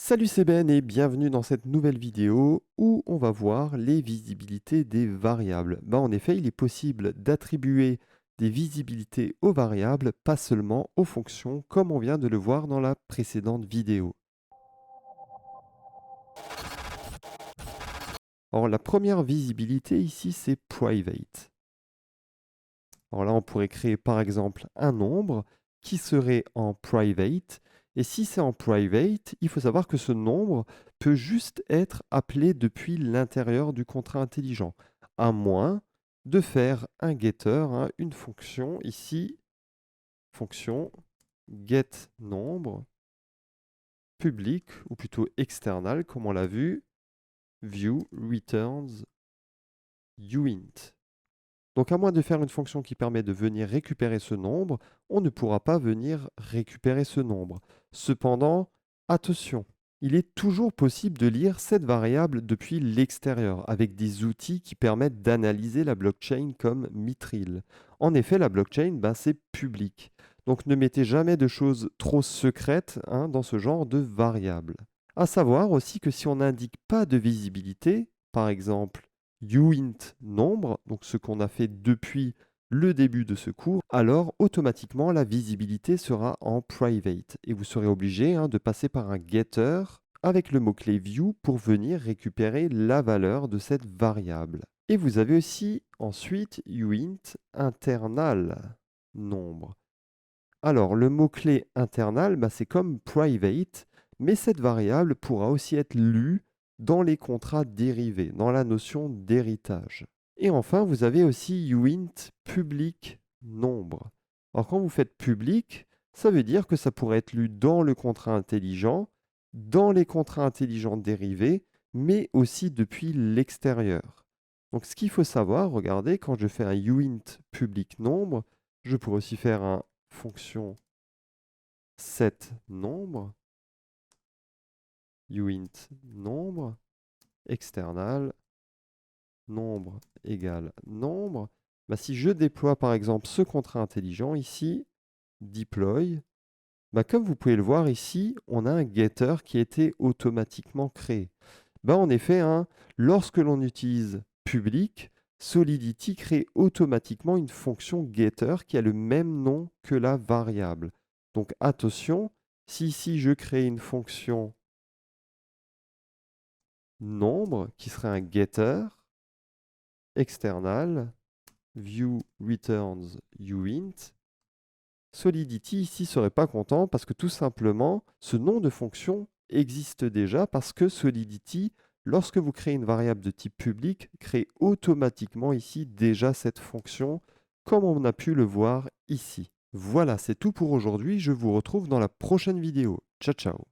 Salut, c'est Ben et bienvenue dans cette nouvelle vidéo où on va voir les visibilités des variables. En effet, il est possible d'attribuer des visibilités aux variables, pas seulement aux fonctions, comme on vient de le voir dans la précédente vidéo. Alors, la première visibilité ici, c'est private. Alors là, on pourrait créer par exemple un nombre qui serait en private. Et si c'est en private, il faut savoir que ce nombre peut juste être appelé depuis l'intérieur du contrat intelligent, à moins de faire un getter, hein, une fonction ici, fonction getNombre, public, ou plutôt external, comme on l'a vu, view returns uint. Donc à moins de faire une fonction qui permet de venir récupérer ce nombre, on ne pourra pas venir récupérer ce nombre. Cependant, attention, il est toujours possible de lire cette variable depuis l'extérieur avec des outils qui permettent d'analyser la blockchain comme Mithril. En effet, la blockchain, c'est public. Donc ne mettez jamais de choses trop secrètes, hein, dans ce genre de variables. À savoir aussi que si on n'indique pas de visibilité, par exemple uint nombre, donc ce qu'on a fait depuis le début de ce cours, alors automatiquement la visibilité sera en private et vous serez obligé, hein, de passer par un getter avec le mot-clé view pour venir récupérer la valeur de cette variable. Et vous avez aussi ensuite uint internal nombre. Alors le mot-clé internal, c'est comme private, mais cette variable pourra aussi être lue dans les contrats dérivés, dans la notion d'héritage. Et enfin, vous avez aussi uint public nombre. Alors quand vous faites public, ça veut dire que ça pourrait être lu dans le contrat intelligent, dans les contrats intelligents dérivés, mais aussi depuis l'extérieur. Donc ce qu'il faut savoir, regardez, quand je fais un uint public nombre, je pourrais aussi faire un fonction set nombre, uint nombre, external, nombre égale nombre. Si je déploie par exemple ce contrat intelligent ici, deploy, comme vous pouvez le voir ici, on a un getter qui a été automatiquement créé. En effet, hein, lorsque l'on utilise public, Solidity crée automatiquement une fonction getter qui a le même nom que la variable. Donc attention, si ici je crée une fonction nombre qui serait un getter, external, view returns uint, Solidity ici serait pas content parce que tout simplement, ce nom de fonction existe déjà parce que Solidity, lorsque vous créez une variable de type public, crée automatiquement ici déjà cette fonction, comme on a pu le voir ici. Voilà, c'est tout pour aujourd'hui. Je vous retrouve dans la prochaine vidéo. Ciao, ciao.